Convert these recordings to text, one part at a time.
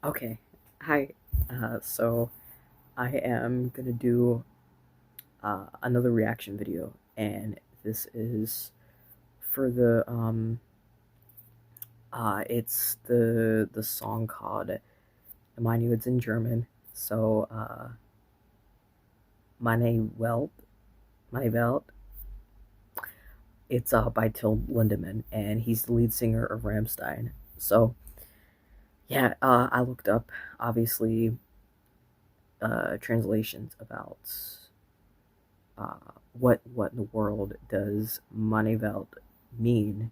Okay. Hi. So I am gonna do another reaction video, and this is for it's the song called meine. It's in German. So meine Welt, meine Welt. It's by Till Lindemann, and he's the lead singer of Rammstein. So yeah, I looked up obviously translations about what in the world does meine Welt mean.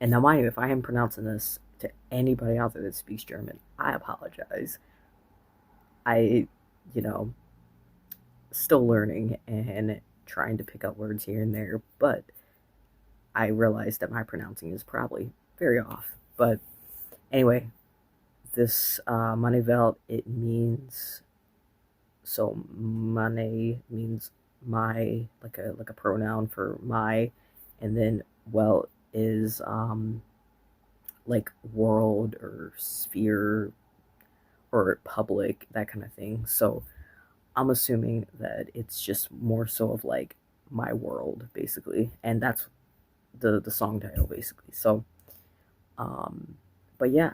And now, mind you, if I am pronouncing this to anybody out there that speaks German, I apologize. I, you know, still learning and trying to pick up words here and there, but I realize that my pronouncing is probably very off. But anyway, this meine Welt, it means, so meine means my, like a pronoun for my, and then Welt is like world or sphere or public, that kind of thing. So I'm assuming that it's just more so of like my world, basically, and that's the song title, basically. So but yeah.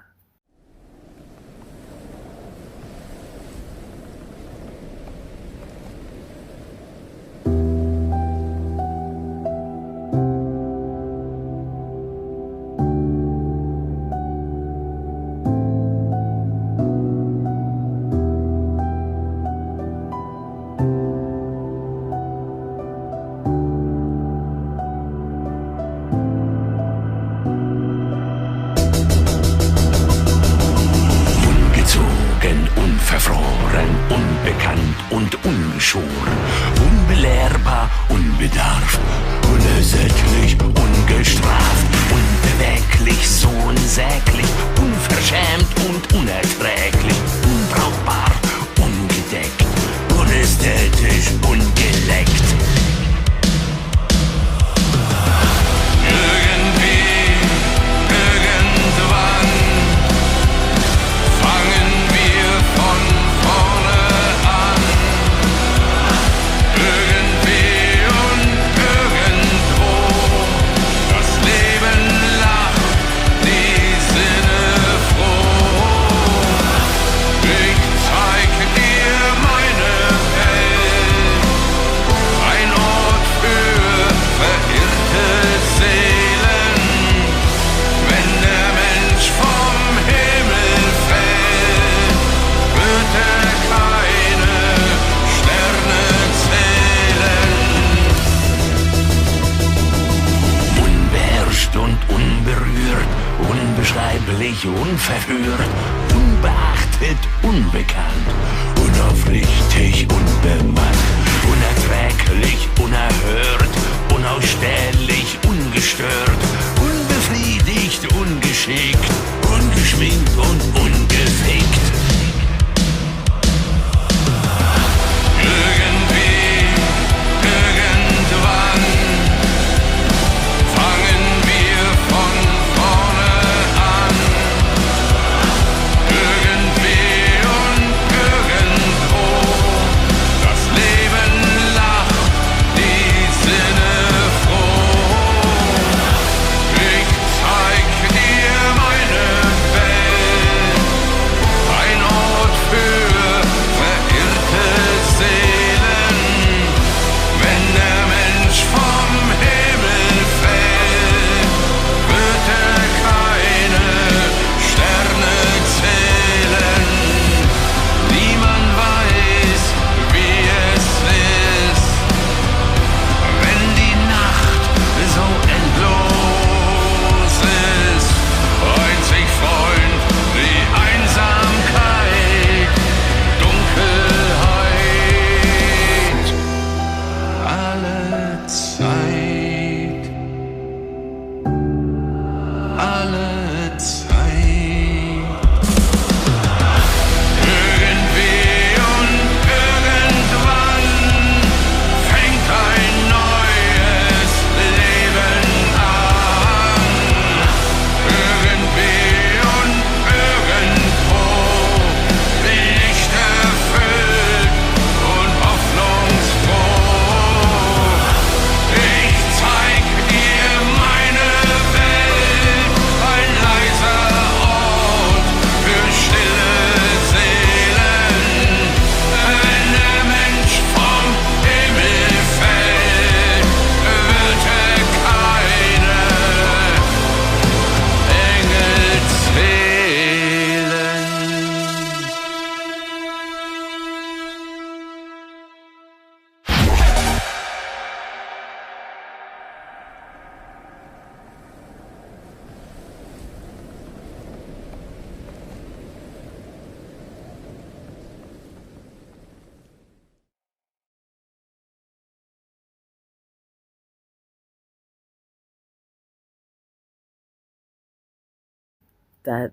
Verfroren, unbekannt und ungeschoren, unbelehrbar, unbedarft, unersättlich, ungestraft, unbeweglich, so unsäglich, unverschämt und unerträglich, unbrauchbar, ungedeckt, unästhetisch, ungeleckt. Unbeschreiblich, unverführt, unbeachtet, unbekannt, unaufrichtig, unbemannt, unerträglich, unerhört, unausstehlich, ungestört, unbefriedigt, ungeschickt, ungeschminkt und ungefickt.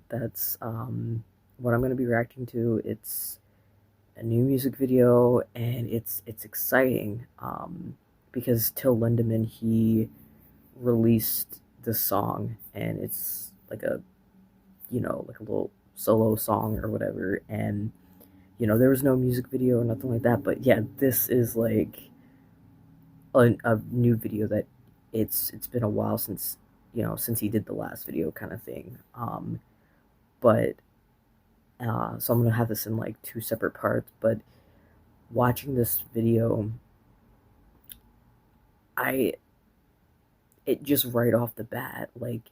that's what I'm gonna be reacting to. It's a new music video, and it's exciting because Till Lindemann, he released this song, and it's like a, like a little solo song or whatever. And there was no music video or nothing like that, but yeah, this is like a new video that it's been a while since, since he did the last video, kind of thing. But so I'm gonna have this in like two separate parts. But watching this video, I it just right off the bat, like,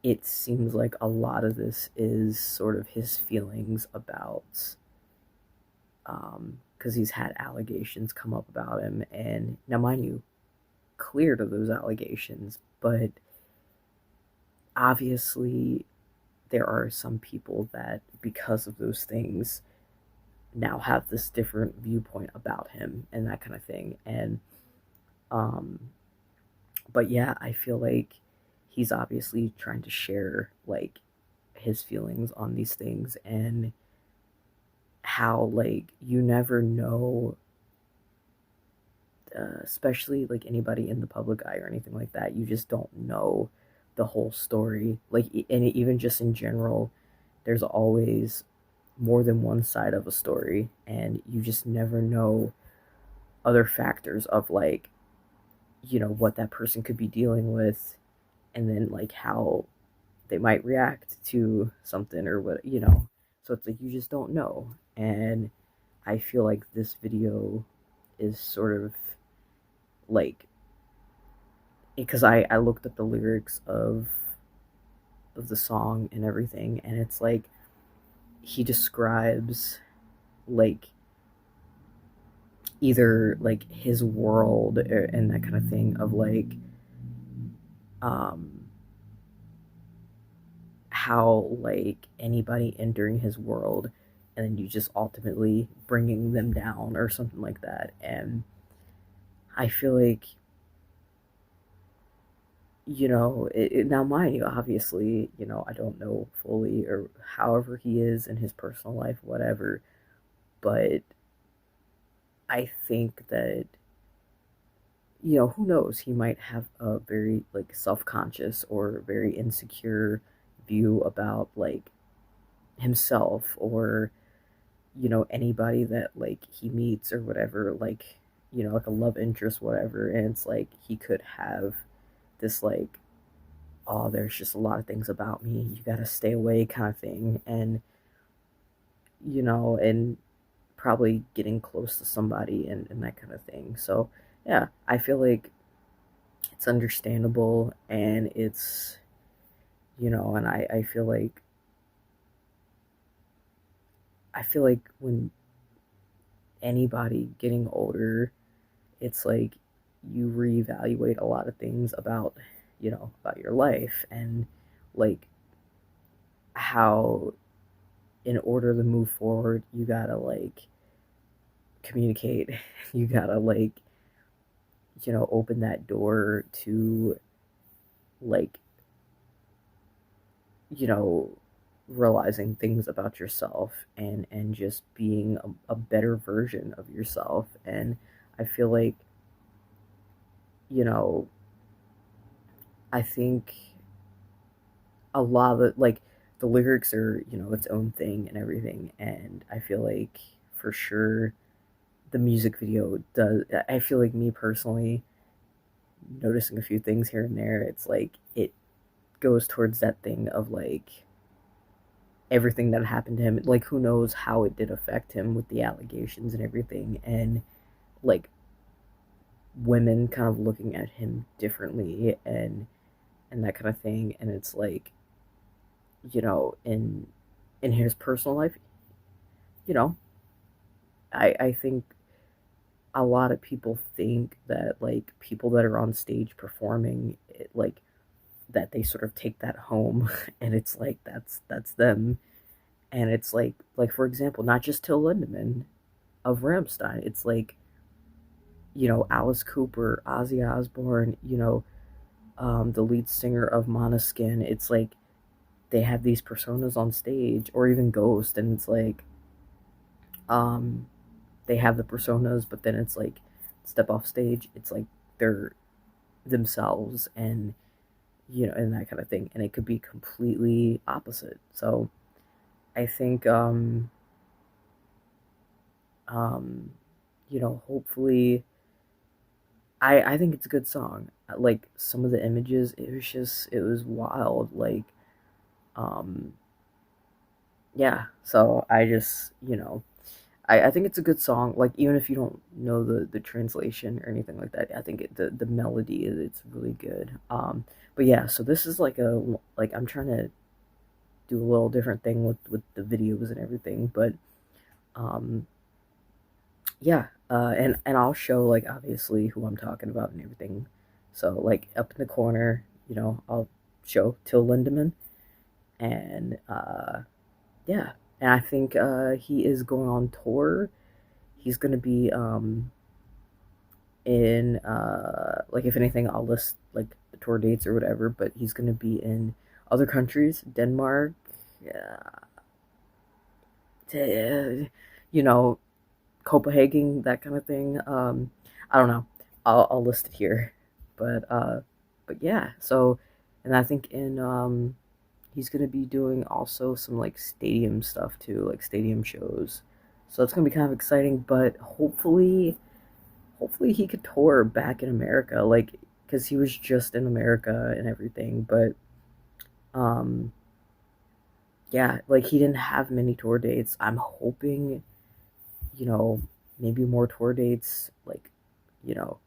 it seems like a lot of this is sort of his feelings about, because he's had allegations come up about him, and now, mind you, cleared of those allegations, but obviously there are some people that, because of those things, now have this different viewpoint about him and that kind of thing. And um but yeah, I feel like he's obviously trying to share, like, his feelings on these things, and how, like, you never know, especially like anybody in the public eye or anything like that, you just don't know the whole story. Like, and even just in general, there's always more than one side of a story, and you just never know other factors of, like, what that person could be dealing with, and then, like, how they might react to something, or what. So it's like, you just don't know. And I feel like this video is sort of like, because I looked up the lyrics of the song and everything, and it's like he describes, like, either like his world, and that kind of thing, of like, um how, like, anybody entering his world, and then you just ultimately bringing them down or something like that. And I feel like, now, mind you, obviously, I don't know fully, or however he is in his personal life, whatever, but I think that, who knows, he might have a very, like, self-conscious or very insecure view about, like, himself, or anybody that, like, he meets or whatever, like, like a love interest, whatever. And it's like he could have this, like, oh, there's just a lot of things about me, you gotta stay away, kind of thing. And and probably getting close to somebody, and that kind of thing. So yeah, I feel like it's understandable, and it's, and I feel like when anybody getting older, it's like you reevaluate a lot of things about your life, and, like, how, in order to move forward, you gotta, like, communicate. You gotta, like, open that door to, like, you know realizing things about yourself, and just being a better version of yourself. And I feel like, you know I think a lot of like, the lyrics are, its own thing and everything. And I feel like, for sure, the music video does. I feel like, me personally, noticing a few things here and there, it's like it goes towards that thing of, like, everything that happened to him. Like, who knows how it did affect him with the allegations and everything, and, like, women kind of looking at him differently, and that kind of thing. And it's like, in his personal life, you know, I think a lot of people think that, like, people that are on stage performing it, like, that they sort of take that home, and it's like, that's them. And it's like, for example, not just Till Lindemann of Rammstein. It's like, Alice Cooper, Ozzy Osbourne, the lead singer of Måneskin. It's like, they have these personas on stage, or even Ghost, and it's like, um they have the personas, but then it's like, step off stage, it's like they're themselves, and and that kind of thing, and it could be completely opposite. So I think, um hopefully, I think it's a good song. Like, some of the images, it was wild. Like, um yeah, so I just, I think it's a good song. Like, even if you don't know the translation or anything like that, I think the melody it's really good. But yeah, so this is like I'm trying to do a little different thing with the videos and everything, but um yeah, and I'll show, like, obviously who I'm talking about and everything. So, like, up in the corner, I'll show Till Lindemann, and yeah, and I think he is going on tour. He's gonna be in, like, if anything, I'll list like the tour dates or whatever. But he's gonna be in other countries, Denmark, to, you know, Copenhagen, that kind of thing. I don't know. I'll list it here, but yeah. So, and I think in he's gonna be doing also some, like, stadium stuff too, like stadium shows. So it's gonna be kind of exciting. But hopefully he could tour back in America, like, because he was just in America and everything. But um, yeah, like, he didn't have many tour dates. I'm hoping, you know, maybe more tour dates, like, you know,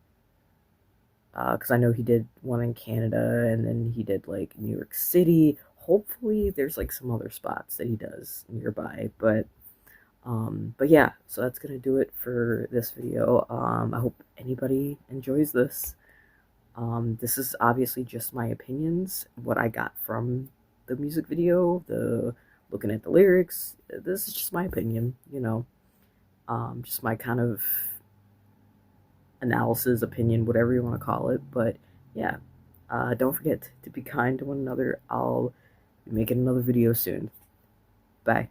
because I know he did one in Canada, and then he did, like, New York City. Hopefully, there's, like, some other spots that he does nearby. But yeah, so that's gonna do it for this video. I hope anybody enjoys this. This is obviously just my opinions, what I got from the music video, the looking at the lyrics. This is just my opinion, just my kind of analysis, opinion, whatever you want to call it. But yeah, don't forget to be kind to one another. I'll be making another video soon. Bye.